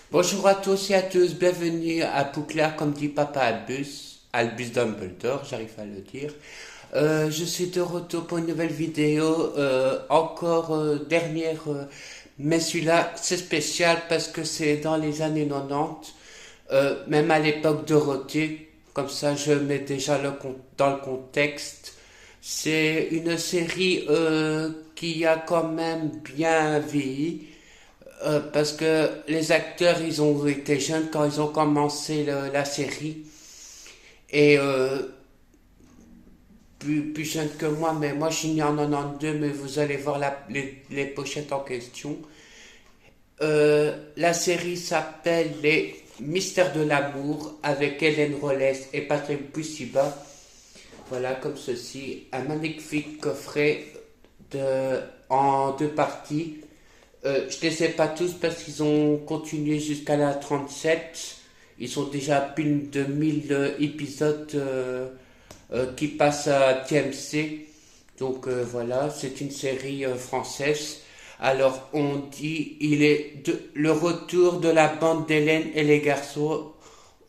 Bonjour à tous et à tous, bienvenue à Poudlard, comme dit Papa Albus Dumbledore, j'arrive à le dire. Je suis de retour pour une nouvelle vidéo, encore dernière, mais celui-là c'est spécial parce que c'est dans les années 90, même à l'époque Dorothée, comme ça je mets déjà dans le contexte. C'est une série qui a quand même bien vieilli. Parce que les acteurs, ils ont été jeunes quand ils ont commencé la série. Et plus jeunes que moi, mais moi je suis né en 92, mais vous allez voir les pochettes en question. La série s'appelle Les Mystères de l'amour avec Hélène Rollès et Patrick Pussiba. Voilà, comme ceci, un magnifique coffret en deux parties. Je ne les sais pas tous parce qu'ils ont continué jusqu'à la 37. Ils sont déjà plus de 1000 épisodes qui passent à TMC. Donc voilà, c'est une série française. Alors on dit il est le retour de la bande d'Hélène et les garçons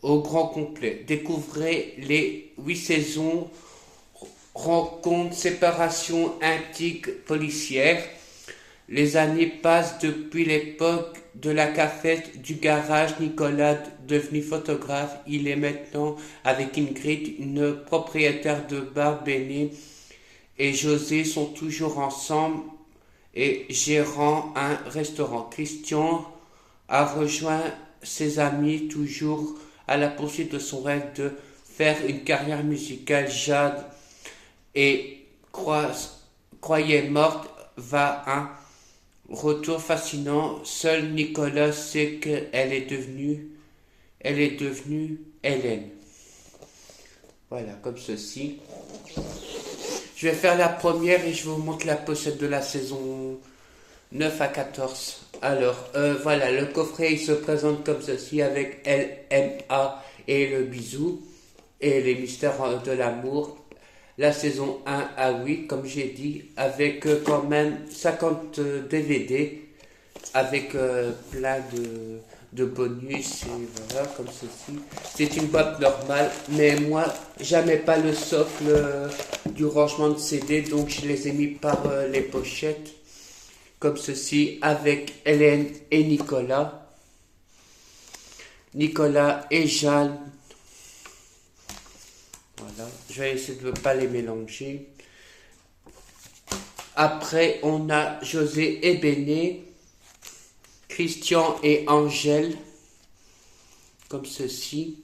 au grand complet. Découvrez les 8 saisons, rencontres, séparation, intrigue policière. Les années passent depuis l'époque de la cafette du garage. Nicolas, devenu photographe, il est maintenant avec Ingrid, une propriétaire de bar. Béné et José sont toujours ensemble et gérant un restaurant. Christian a rejoint ses amis toujours à la poursuite de son rêve de faire une carrière musicale. Jade et croyait morte va un retour fascinant. Seul Nicolas sait qu'elle est devenue, elle est devenue Hélène. Voilà, comme ceci. Je vais faire la première et je vous montre la pochette de la saison 9 à 14. Alors, voilà, le coffret il se présente comme ceci avec LMA et le bisou et les mystères de l'amour. La saison 1 à 8, comme j'ai dit, avec quand même 50 DVD, avec plein de bonus, et voilà, comme ceci. C'est une boîte normale, mais moi, jamais pas le socle du rangement de CD, donc je les ai mis par les pochettes, comme ceci, avec Hélène et Nicolas. Nicolas et Jeanne. Voilà, je vais essayer de ne pas les mélanger. Après, on a José et Béné, Christian et Angèle, comme ceci.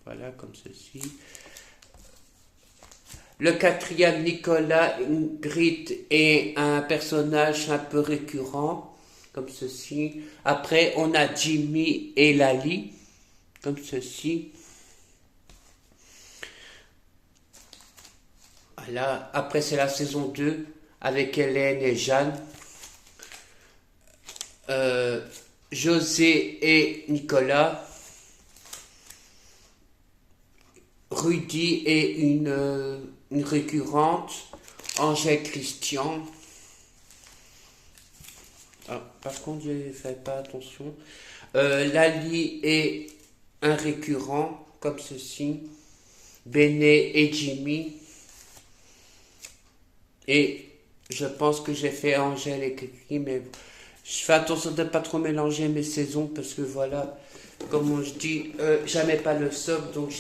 Voilà, comme ceci. Le quatrième, Nicolas, Ingrid est un personnage un peu récurrent, comme ceci. Après, on a Jimmy et Lali, comme ceci. Voilà. Après, c'est la saison 2 avec Hélène et Jeanne. José et Nicolas. Rudy et une récurrente. Angèle Christian. Ah, par contre, je ne fais pas attention. Lali est un récurrent, comme ceci. Béné et Jimmy. Et je pense que j'ai fait Angèle et Kiki, mais je fais attention de ne pas trop mélanger mes saisons parce que voilà, comme je dis, jamais pas le socle, donc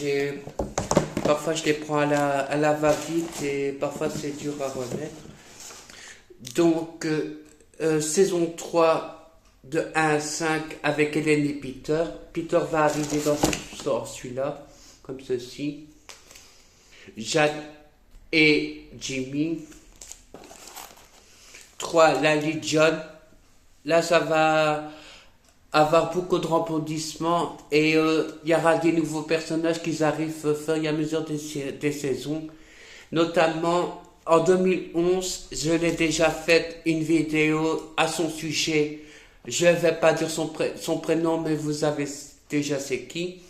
parfois je les prends à la va-vite et parfois c'est dur à remettre. Donc, saison 3 de 1 à 5 avec Hélène et Peter. Peter va arriver dans celui-là, comme ceci. Jade et Jimmy. 3. Lali John. Là, ça va avoir beaucoup de rebondissements et il y aura des nouveaux personnages qui arrivent au fur et à mesure des saisons. Notamment, en 2011, je l'ai déjà fait une vidéo à son sujet. Je ne vais pas dire son prénom, mais vous avez déjà c'est qui.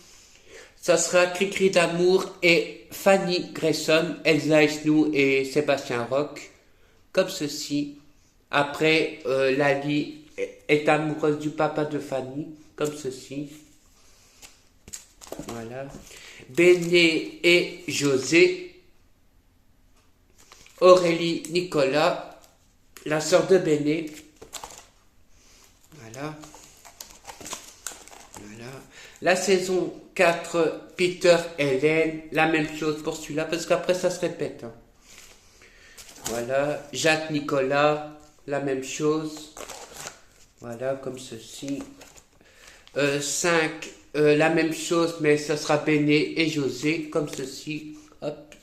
Ça sera Cricri d'amour et Fanny Grayson, Elsa Esnou et Sébastien Roch. Comme ceci. Après, Lali est amoureuse du papa de Fanny, comme ceci. Voilà. Béné et José. Aurélie, Nicolas, la sœur de Béné. Voilà. Voilà. La saison 4, Peter, Hélène, la même chose pour celui-là, parce qu'après ça se répète. Hein. Voilà. Jacques, Nicolas, la même chose. Voilà, comme ceci. 5, la même chose, mais ce sera Béné et José, comme ceci. Hop.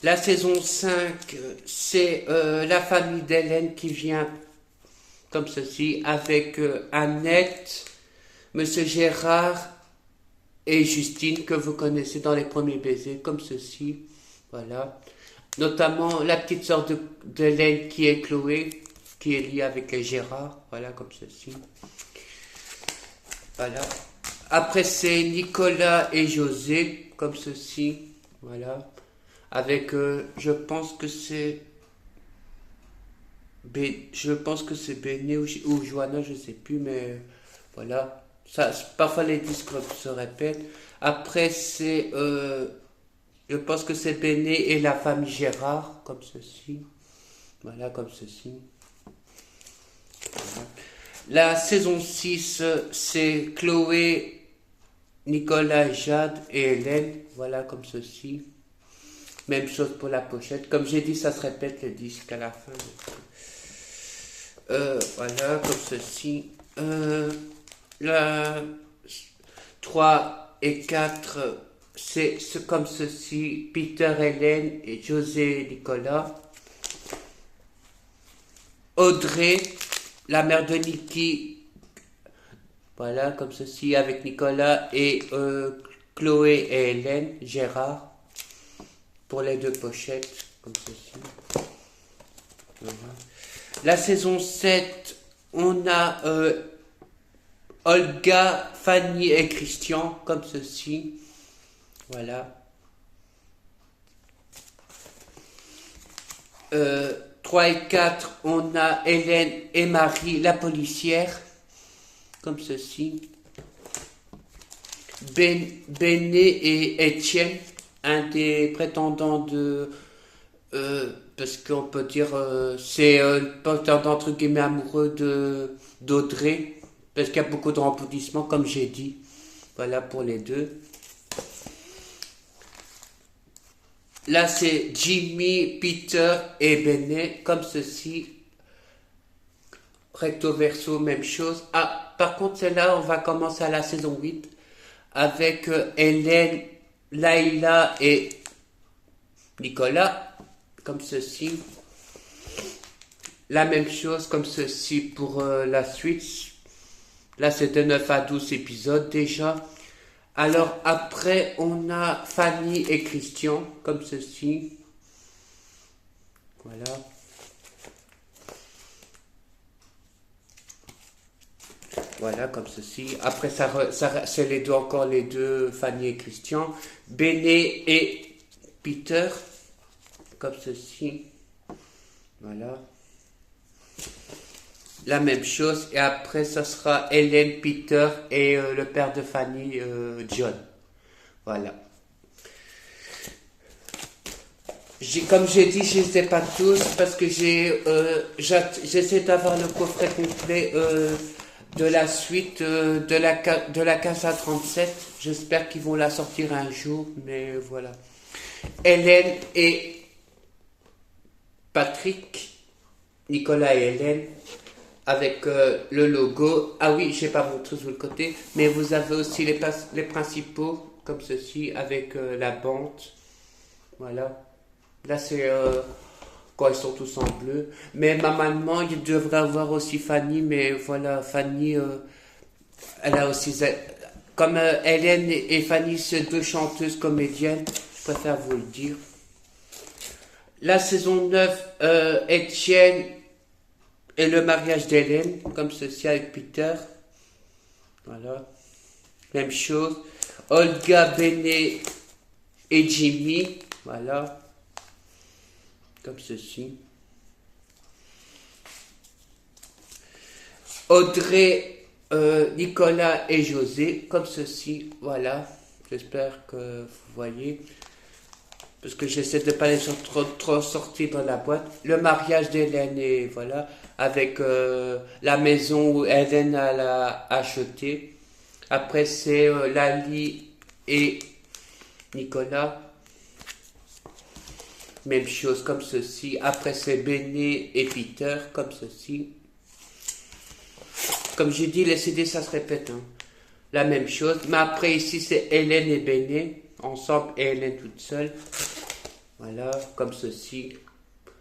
La saison 5, c'est la famille d'Hélène qui vient comme ceci, avec Annette, Monsieur Gérard et Justine, que vous connaissez dans les premiers baisers, comme ceci. Voilà. Notamment la petite sœur d'Hélène qui est Chloé, qui est liée avec Gérard. Voilà, comme ceci. Voilà. Après, c'est Nicolas et José, comme ceci. Voilà. Avec, je pense que c'est Béné ou Johanna, je sais plus, mais voilà. Ça, parfois les disques se répètent. Après, c'est, je pense que c'est Béné et la famille Gérard, comme ceci. Voilà, comme ceci. Voilà. La saison 6, c'est Chloé, Nicolas, Jade et Hélène. Voilà, comme ceci. Même chose pour la pochette. Comme j'ai dit, ça se répète les disques à la fin. Voilà, comme ceci. La 3 et 4, c'est comme ceci. Peter, Hélène et José, Nicolas. Audrey, la mère de Niki. Voilà, comme ceci, avec Nicolas. Et Chloé et Hélène, Gérard. Pour les deux pochettes, comme ceci. Voilà. La saison 7, on a Olga, Fanny et Christian, comme ceci. Voilà. 3 et 4, on a Hélène et Marie, la policière, comme ceci. Béné et Étienne, un des prétendants de... parce qu'on peut dire... c'est le prétendant entre guillemets amoureux d'Audrey. Parce qu'il y a beaucoup de rebondissements, comme j'ai dit. Voilà pour les deux. Là, c'est Jimmy, Peter et Béné, comme ceci. Recto verso, même chose. Ah, par contre, celle-là, on va commencer à la saison 8. Avec Hélène, Laïla et Nicolas, comme ceci. La même chose comme ceci pour la suite. Là, c'est de 9 à 12 épisodes déjà. Alors, après, on a Fanny et Christian, comme ceci. Voilà. Voilà, comme ceci. Après, c'est les deux, encore les deux, Fanny et Christian. Béné et Peter, comme ceci. Voilà. La même chose. Et après, ça sera Hélène, Peter et le père de Fanny, John. Voilà. Comme j'ai dit, je ne les ai pas tous parce que j'essaie d'avoir le coffret complet de la suite de la Casa 37. J'espère qu'ils vont la sortir un jour, mais voilà. Hélène et Patrick, Nicolas et Hélène, avec le logo. Ah oui, je n'ai pas montré sur le côté, mais vous avez aussi les principaux, comme ceci, avec la bande. Voilà. Là, c'est quand ils sont tous en bleu. Mais normalement, il devrait avoir aussi Fanny, mais voilà, Fanny, elle a aussi... Comme Hélène et Fanny, c'est deux chanteuses comédiennes, je préfère vous le dire. La saison 9, Étienne et le mariage d'Hélène, comme ceci avec Peter. Voilà. Même chose. Olga, Béné et Jimmy. Voilà. Comme ceci. Audrey, Nicolas et José, comme ceci, voilà. J'espère que vous voyez. Parce que j'essaie de ne pas les trop sortir dans la boîte. Le mariage d'Hélène, et voilà, avec la maison où Hélène a acheté. Après, c'est Lali et Nicolas. Même chose comme ceci. Après, c'est Béné et Peter, comme ceci. Comme j'ai dit, les CD, ça se répète. Hein. La même chose. Mais après, ici, c'est Hélène et Béné. Ensemble, et Hélène toute seule. Voilà, comme ceci.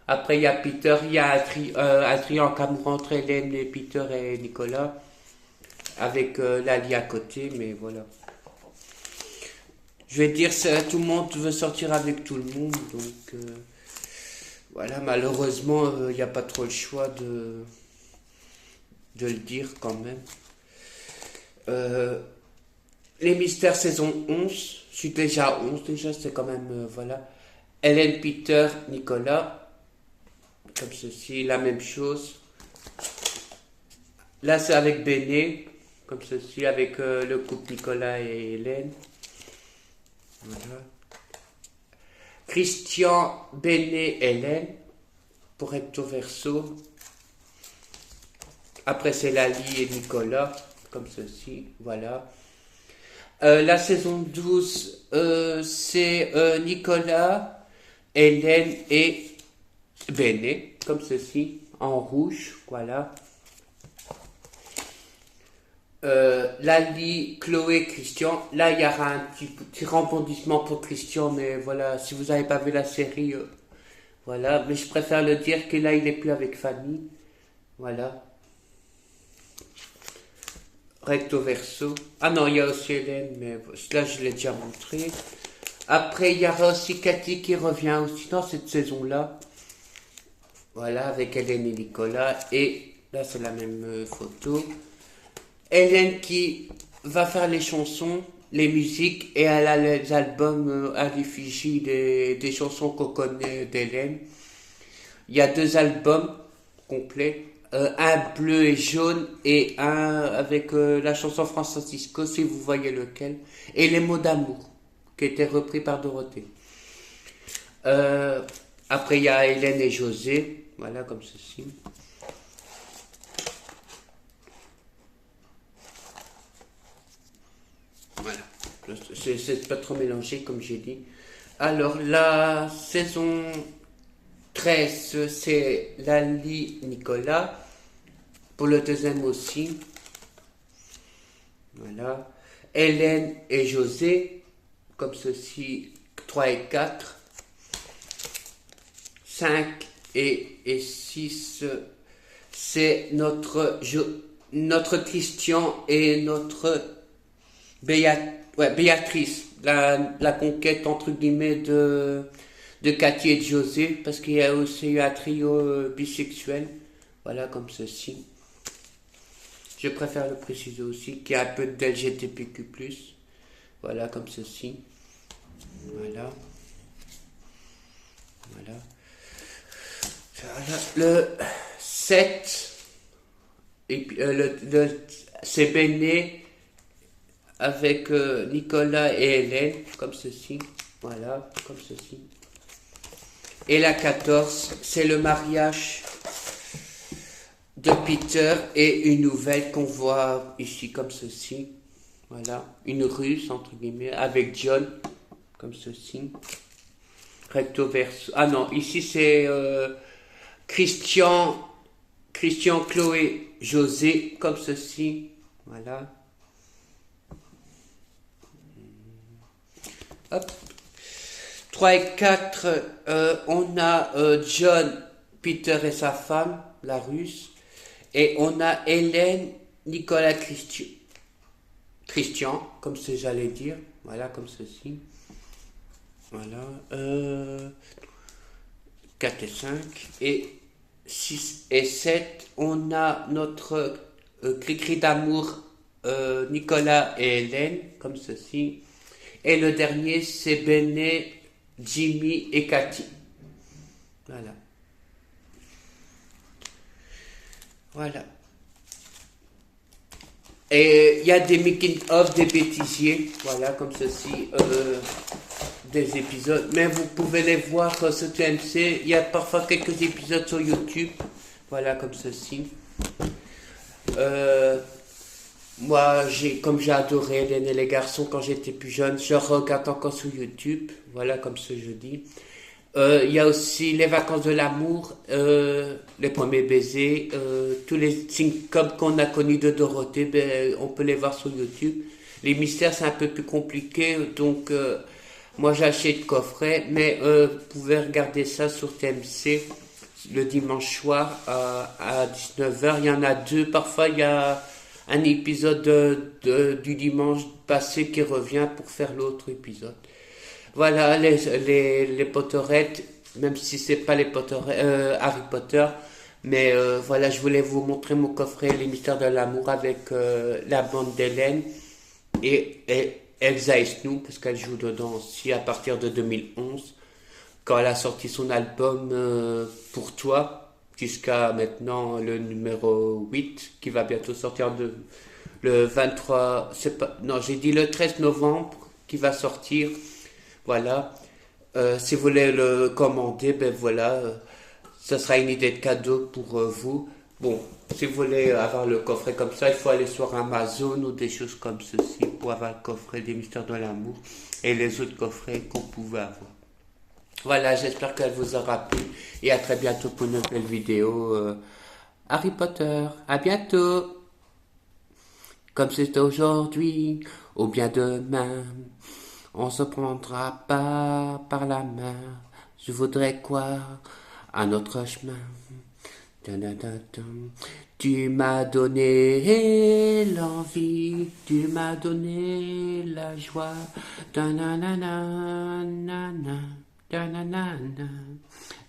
Après, il y a Peter. Il y a un triangle amoureux entre Hélène et Peter et Nicolas. Avec Lali à côté, mais voilà. Je vais dire, tout le monde veut sortir avec tout le monde. Donc, voilà, malheureusement, il n'y a pas trop le choix de le dire quand même. Les mystères saison 11, je suis déjà à 11 déjà, c'est quand même, voilà. Hélène, Peter, Nicolas, comme ceci, la même chose. Là c'est avec Béné, comme ceci, avec le couple Nicolas et Hélène. Voilà. Christian, Béné, Hélène, pour recto verso. Après c'est Lali et Nicolas, comme ceci, voilà. La saison 12, c'est Nicolas, Hélène et Béné, comme ceci, en rouge, voilà. Lali, Chloé, Christian. Là, il y aura un petit rebondissement pour Christian, mais voilà, si vous n'avez pas vu la série, voilà. Mais je préfère le dire que là, il n'est plus avec Fanny, voilà. Recto verso. Ah non, il y a aussi Hélène, mais là je l'ai déjà montré. Après, il y aura aussi Cathy qui revient aussi dans cette saison-là. Voilà, avec Hélène et Nicolas. Et là, c'est la même photo. Hélène qui va faire les chansons, les musiques, et elle a les albums à l'effigie des chansons qu'on connaît d'Hélène. Il y a 2 albums complets. Un bleu et jaune et un avec la chanson Francisco, si vous voyez lequel, et les mots d'amour qui étaient repris par Dorothée. Après il y a Hélène et José, voilà comme ceci. Voilà, c'est pas trop mélangé comme j'ai dit. Alors la saison 13, c'est Lali Nicolas. Pour le deuxième aussi. Voilà. Hélène et José. Comme ceci. 3 et 4. 5 et 6. C'est notre Christian et notre Béatrice. La conquête entre guillemets de Cathy et de José, parce qu'il y a aussi eu un trio bisexuel, voilà comme ceci. Je préfère le préciser aussi, qu'il y a un peu d'LGBTQ+, voilà comme ceci. Voilà. Voilà. Le 7, et puis, c'est Béné avec Nicolas et Hélène, comme ceci. Voilà, comme ceci. Et la 14, c'est le mariage de Peter et une nouvelle qu'on voit ici comme ceci. Voilà, une russe entre guillemets avec John, comme ceci. Recto verso. Ah non, ici c'est Christian, Chloé, José, comme ceci. Voilà. Hop. 3 et 4, on a John, Peter et sa femme, la russe. Et on a Hélène, Nicolas, Christian, comme j'allais dire. Voilà, comme ceci. Voilà. 4 et 5. Et 6 et 7, on a notre cri-cri d'amour, Nicolas et Hélène, comme ceci. Et le dernier, c'est Béné, Jimmy et Cathy. Voilà. Voilà. Et il y a des making-of, des bêtisiers, voilà, comme ceci, des épisodes. Mais vous pouvez les voir sur TMC. Il y a parfois quelques épisodes sur YouTube, voilà, comme ceci. Moi, comme j'ai adoré Hélène et les garçons quand j'étais plus jeune, je regarde encore sur YouTube, voilà, comme ce jeudi. Il y a aussi Les vacances de l'amour, Les premiers baisers, tous les sitcoms qu'on a connus de Dorothée, ben, on peut les voir sur YouTube. Les mystères, c'est un peu plus compliqué, donc moi j'achète le coffret, mais vous pouvez regarder ça sur TMC le dimanche soir à 19h. Il y en a deux, parfois il y a un épisode du dimanche passé qui revient pour faire l'autre épisode. Voilà, les Potterettes, même si c'est pas les Potterettes, Harry Potter, mais voilà, je voulais vous montrer mon coffret Les Mystères de l'amour avec la bande d'Hélène et Elsa et Snoop, parce qu'elle joue dedans aussi à partir de 2011, quand elle a sorti son album Pour toi, jusqu'à maintenant le numéro 8, qui va bientôt sortir le 23, non, j'ai dit le 13 novembre, qui va sortir. Voilà. Si vous voulez le commander, ben voilà, ça sera une idée de cadeau pour vous. Bon, si vous voulez avoir le coffret comme ça, il faut aller sur Amazon ou des choses comme ceci pour avoir le coffret des Mystères de l'amour et les autres coffrets qu'on pouvait avoir. Voilà, j'espère qu'elle vous aura plu et à très bientôt pour une nouvelle vidéo Harry Potter. À bientôt. Comme c'est aujourd'hui ou bien demain. On se prendra pas par la main. Je voudrais quoi à notre chemin. Tu m'as donné l'envie, tu m'as donné la joie.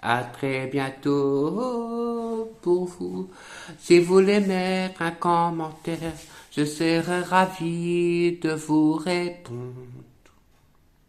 À très bientôt pour vous. Si vous voulez mettre un commentaire, je serai ravi de vous répondre.